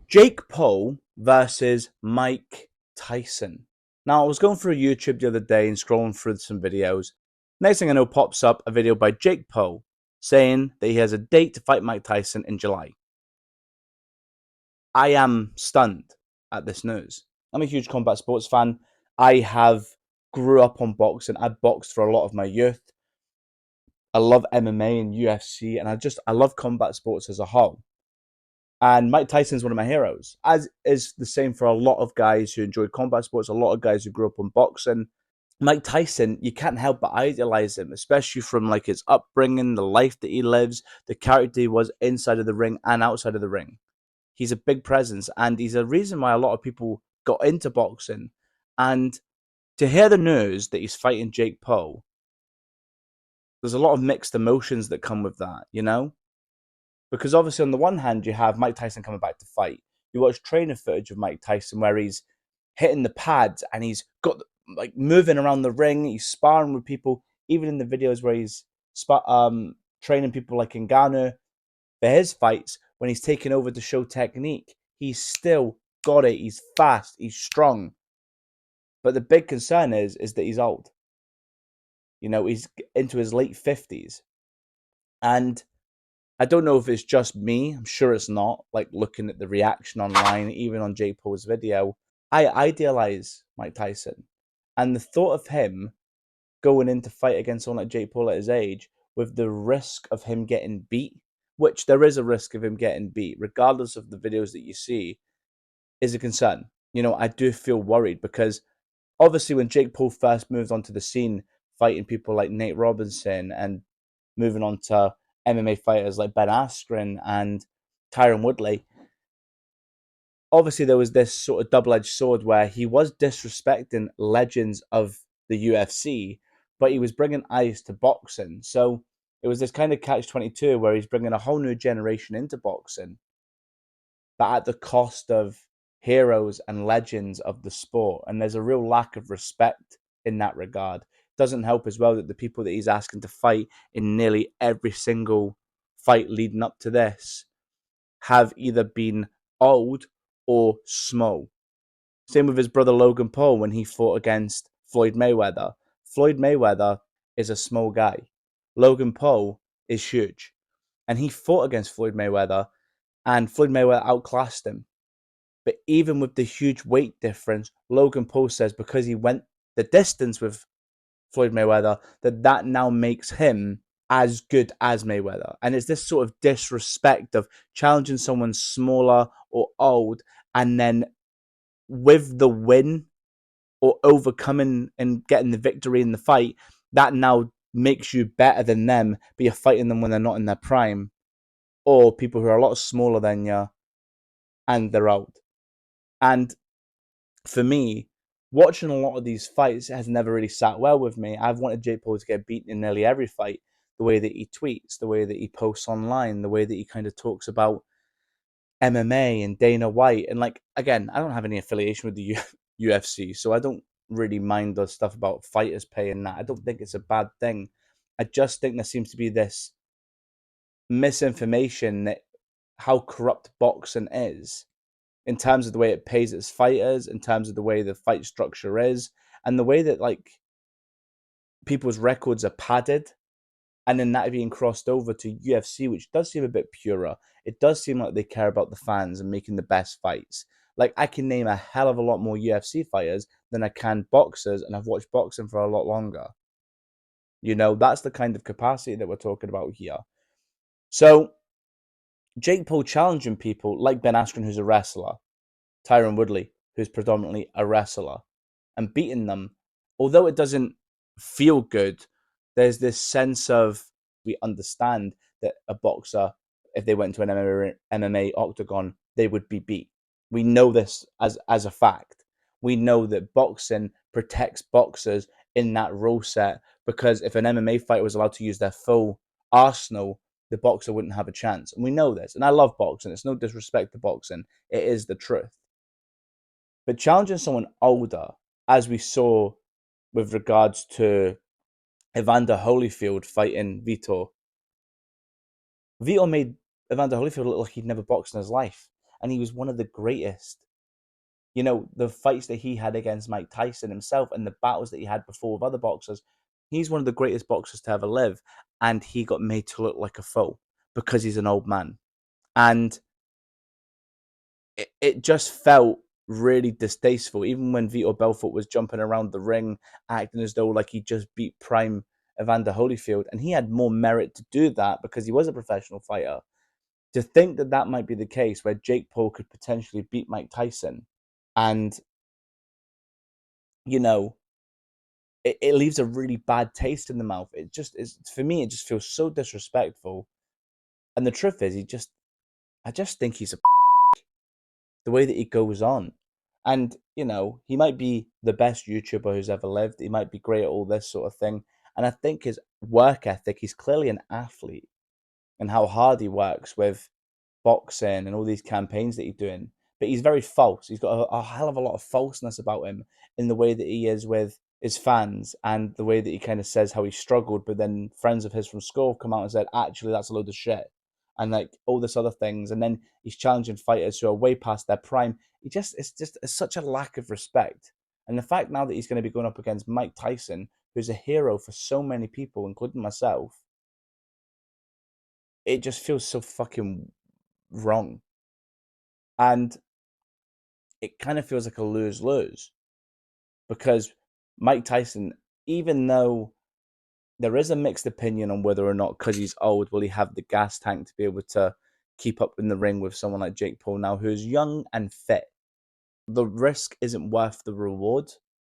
Jake Paul versus Mike Tyson. Now, I was going through YouTube the other day and scrolling through some videos. Next thing I know, pops up a video by Jake Paul saying that he has a date to fight Mike Tyson in July. I am stunned at this news. I'm a huge combat sports fan. I have grew up on boxing. I boxed for a lot of my youth. I love MMA and UFC, and I love combat sports as a whole. And Mike Tyson's one of my heroes, as is the same for a lot of guys who enjoy combat sports, a lot of guys who grew up on boxing. Mike Tyson, you can't help but idolize him, especially from like his upbringing, the life that he lives, the character he was inside of the ring and outside of the ring. He's a big presence, and he's a reason why a lot of people got into boxing. And to hear the news that he's fighting Jake Paul, there's a lot of mixed emotions that come with that, you know? Because obviously, on the one hand, you have Mike Tyson coming back to fight. You watch training footage of Mike Tyson where he's hitting the pads and he's got like moving around the ring. He's sparring with people, even in the videos where he's training people like Ngannou for his fights. When he's taking over to show technique, he's still got it. He's fast. He's strong. But the big concern is that he's old. You know, he's into his late 50s, and I don't know if it's just me. I'm sure it's not. Like looking at the reaction online, even on Jake Paul's video, I idealize Mike Tyson, and the thought of him going in to fight against someone like Jake Paul at his age, with the risk of him getting beat, which there is a risk of him getting beat, regardless of the videos that you see, is a concern. You know, I do feel worried because obviously when Jake Paul first moved onto the scene, fighting people like Nate Robinson and moving on to MMA fighters like Ben Askren and Tyron Woodley, obviously there was this sort of double-edged sword where he was disrespecting legends of the UFC, but he was bringing eyes to boxing. So it was this kind of catch-22 where he's bringing a whole new generation into boxing, but at the cost of heroes and legends of the sport. And there's a real lack of respect in that regard. Doesn't help as well that the people that he's asking to fight in nearly every single fight leading up to this have either been old or small. Same with his brother Logan Paul when he fought against Floyd Mayweather. Floyd Mayweather is a small guy. Logan Paul is huge. And he fought against Floyd Mayweather, and Floyd Mayweather outclassed him. But even with the huge weight difference, Logan Paul says because he went the distance with Floyd Mayweather, that now makes him as good as Mayweather. And it's this sort of disrespect of challenging someone smaller or old, and then with the win or overcoming and getting the victory in the fight, that now makes you better than them, but you're fighting them when they're not in their prime, or people who are a lot smaller than you and they're old. And for me, watching a lot of these fights has never really sat well with me. I've wanted Jake Paul to get beaten in nearly every fight. The way that he tweets, the way that he posts online, the way that he kind of talks about MMA and Dana White. And like, again, I don't have any affiliation with the UFC, so I don't really mind the stuff about fighters pay and that. I don't think it's a bad thing. I just think there seems to be this misinformation that how corrupt boxing is in terms of the way it pays its fighters, in terms of the way the fight structure is, and the way that like people's records are padded, and then that being crossed over to UFC, which does seem a bit purer. It does seem like they care about the fans and making the best fights. Like I can name a hell of a lot more UFC fighters than I can boxers, and I've watched boxing for a lot longer. You know, that's the kind of capacity that we're talking about here. So Jake Paul challenging people like Ben Askren, who's a wrestler, Tyron Woodley, who's predominantly a wrestler, and beating them, although it doesn't feel good, there's this sense of we understand that a boxer, if they went to an MMA octagon, they would be beat. We know this as a fact. We know that boxing protects boxers in that rule set, because if an MMA fighter was allowed to use their full arsenal, the boxer wouldn't have a chance. And we know this. And I love boxing. It's no disrespect to boxing. It is the truth. But challenging someone older, as we saw with regards to Evander Holyfield fighting Vitor, Vitor made Evander Holyfield look like he'd never boxed in his life. and he was one of the greatest. You know, the fights that he had against Mike Tyson himself and the battles that he had before with other boxers, he's one of the greatest boxers to ever live. And he got made to look like a fool because he's an old man. And it just felt really distasteful, even when Vitor Belfort was jumping around the ring, acting as though like he just beat prime Evander Holyfield. And he had more merit to do that because he was a professional fighter. To think that that might be the case where Jake Paul could potentially beat Mike Tyson and, you know, it leaves a really bad taste in the mouth. It just is, for me, it just feels so disrespectful. And the truth is, I just think he's a the way that he goes on. And, you know, he might be the best YouTuber who's ever lived. He might be great at all this sort of thing. And I think his work ethic, he's clearly an athlete and how hard he works with boxing and all these campaigns that he's doing. But he's very false. He's got a hell of a lot of falseness about him in the way that he is with his fans and the way that he kind of says how he struggled. But then friends of his from school have come out and said, actually, that's a load of shit. And like all this other things. And then he's challenging fighters who are way past their prime. It's such a lack of respect. And the fact now that he's going to be going up against Mike Tyson, who's a hero for so many people, including myself, it just feels so fucking wrong. And it kind of feels like a lose-lose because Mike Tyson, even though there is a mixed opinion on whether or not, because he's old, will he have the gas tank to be able to keep up in the ring with someone like Jake Paul now, who's young and fit. The risk isn't worth the reward.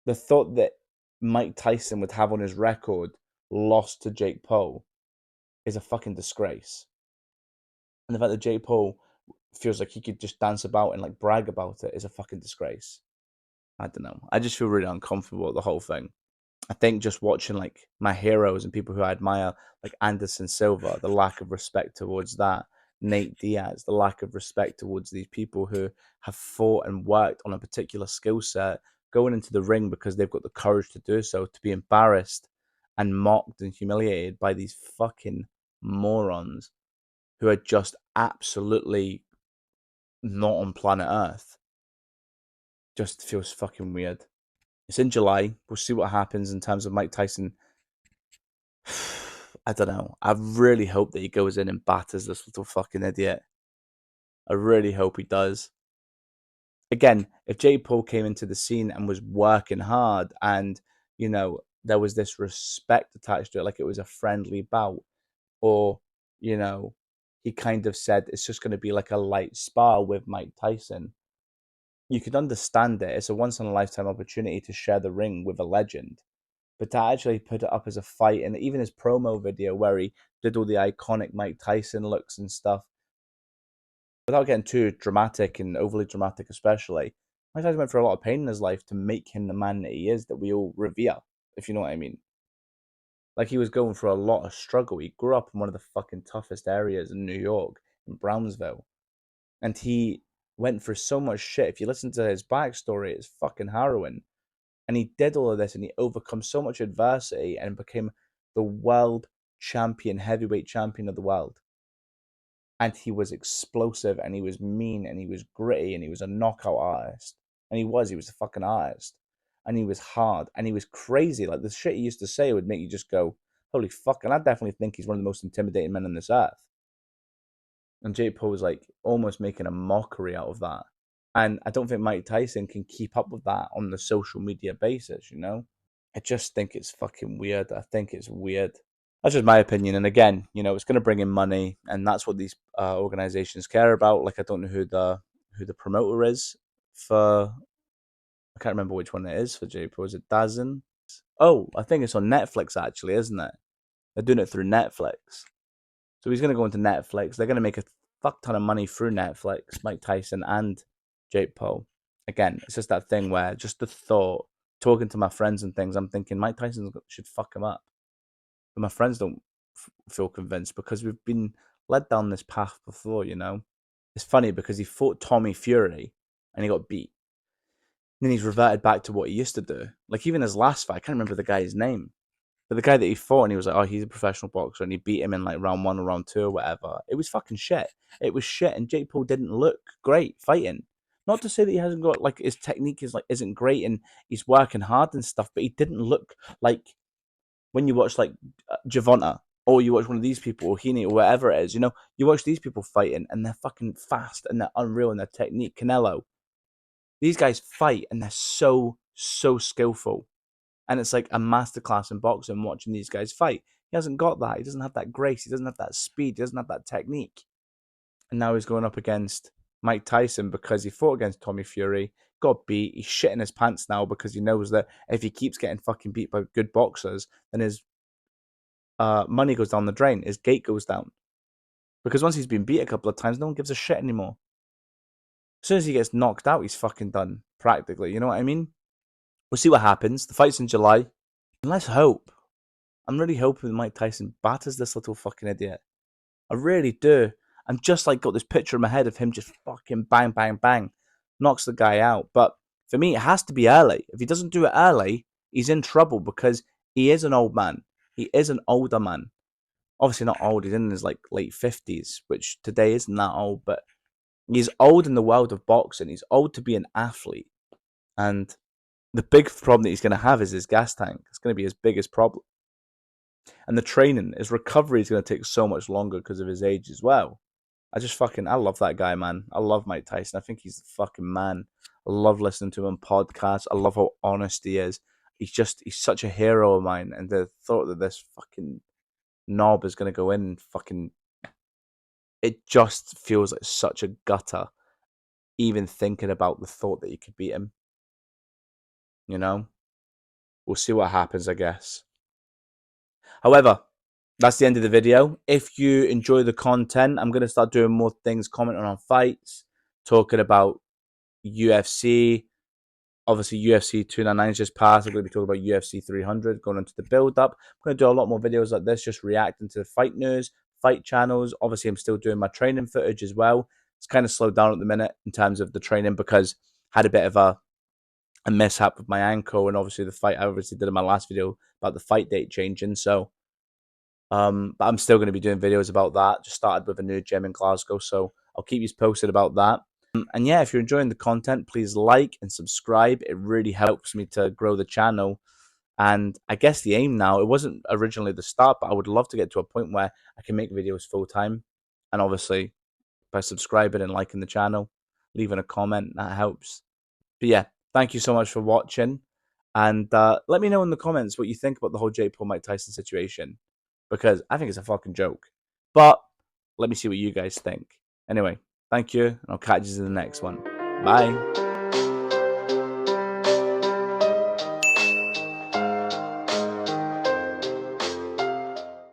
The thought that Mike Tyson would have on his record lost to Jake Paul is a fucking disgrace. And the fact that Jake Paul feels like he could just dance about and like brag about it is a fucking disgrace. I don't know. I just feel really uncomfortable with the whole thing. I think just watching like my heroes and people who I admire, like Anderson Silva, the lack of respect towards that, Nate Diaz, the lack of respect towards these people who have fought and worked on a particular skill set, going into the ring because they've got the courage to do so, to be embarrassed and mocked and humiliated by these fucking morons who are just absolutely not on planet Earth. Just feels fucking weird. It's in July. We'll see what happens in terms of Mike Tyson. I don't know. I really hope that he goes in and batters this little fucking idiot. I really hope he does. Again, if Jake Paul came into the scene and was working hard and, you know, there was this respect attached to it, like it was a friendly bout, or, you know, he kind of said it's just going to be like a light spar with Mike Tyson, you could understand it. It's a once in a lifetime opportunity to share the ring with a legend. But to actually put it up as a fight, and even his promo video where he did all the iconic Mike Tyson looks and stuff, without getting too dramatic and overly dramatic, especially, Mike Tyson went through a lot of pain in his life to make him the man that he is, that we all revere, if you know what I mean. Like he was going through a lot of struggle. He grew up in one of the fucking toughest areas in New York, in Brownsville, and he went through so much shit. If you listen to his backstory, it's fucking harrowing. And he did all of this and he overcome so much adversity and became the world champion, heavyweight champion of the world. And he was explosive and he was mean and he was gritty and he was a knockout artist. And he was a fucking artist. And he was hard and he was crazy. Like the shit he used to say would make you just go, holy fuck. And I definitely think he's one of the most intimidating men on this earth. And Jake Paul was like almost making a mockery out of that. And I don't think Mike Tyson can keep up with that on the social media basis, you know? I just think it's fucking weird. I think it's weird. That's just my opinion. And again, you know, it's going to bring in money, and that's what these organizations care about. Like, I don't know who the promoter is for. I can't remember which one it is for J Pro. Is it Dazn? Oh, I think it's on Netflix actually, isn't it? They're doing it through Netflix. So he's going to go into Netflix. They're going to make a fuck ton of money through Netflix, Mike Tyson and Jake Paul. Again, it's just that thing where just the thought, talking to my friends and things, I'm thinking Mike Tyson should fuck him up. But my friends don't feel convinced because we've been led down this path before, you know? It's funny because he fought Tommy Fury and he got beat. And then he's reverted back to what he used to do. Like even his last fight, I can't remember the guy's name. But the guy that he fought, and he was like, oh, he's a professional boxer, and he beat him in like round 1 or round 2 or whatever. It was fucking shit. It was shit, and Jake Paul didn't look great fighting. Not to say that he hasn't got, like, his technique isn't great and he's working hard and stuff, but he didn't look like, when you watch like Javonta, or you watch one of these people, or Heaney, or whatever it is, you watch these people fighting and they're fucking fast and they're unreal in their technique. Canelo, these guys fight and they're so skillful, and it's like a masterclass in boxing watching these guys fight. He hasn't got that. He doesn't have that grace. He doesn't have that speed. He doesn't have that technique. And now he's going up against Mike Tyson because he fought against Tommy Fury, got beat. He's shitting his pants now because he knows that if he keeps getting fucking beat by good boxers, then his money goes down the drain. His gate goes down. Because once he's been beat a couple of times, no one gives a shit anymore. As soon as he gets knocked out, he's fucking done, practically. You know what I mean? We'll see what happens. The fight's in July. And let's hope. I'm really hoping Mike Tyson batters this little fucking idiot. I really do. I'm just like got this picture in my head of him just fucking bang, bang, bang. Knocks the guy out. But for me, it has to be early. If he doesn't do it early, he's in trouble because he is an old man. He is an older man. Obviously not old. He's in his like late 50s, which today isn't that old. But he's old in the world of boxing. He's old to be an athlete. And the big problem that he's going to have is his gas tank. It's going to be his biggest problem. And the training, his recovery is going to take so much longer because of his age as well. I love that guy, man. I love Mike Tyson. I think he's the fucking man. I love listening to him on podcasts. I love how honest he is. He's such a hero of mine. And the thought that this fucking knob is going to go in and fucking, it just feels like such a gutter, even thinking about the thought that you could beat him. We'll see what happens, I guess. However, that's the end of the video. If you enjoy the content, I'm going to start doing more things, commenting on fights, talking about UFC. Obviously, UFC 299 just passed. I'm going to be talking about UFC 300, going into the build-up. I'm going to do a lot more videos like this, just reacting to the fight news, fight channels. Obviously, I'm still doing my training footage as well. It's kind of slowed down at the minute in terms of the training because I had a bit of a mishap with my ankle, and obviously the fight I obviously did in my last video about the fight date changing. So but I'm still going to be doing videos about that. Just started with a new gym in Glasgow, so I'll keep you posted about that. And yeah, if you're enjoying the content, please like and subscribe. It really helps me to grow the channel. And I guess the aim now, it wasn't originally the start, but I would love to get to a point where I can make videos full time. And obviously, by subscribing and liking the channel, leaving a comment, that helps. But yeah, thank you so much for watching. And let me know in the comments what you think about the whole Jake Paul Mike Tyson situation, because I think it's a fucking joke. But let me see what you guys think. Anyway, thank you, and I'll catch you in the next one. Bye.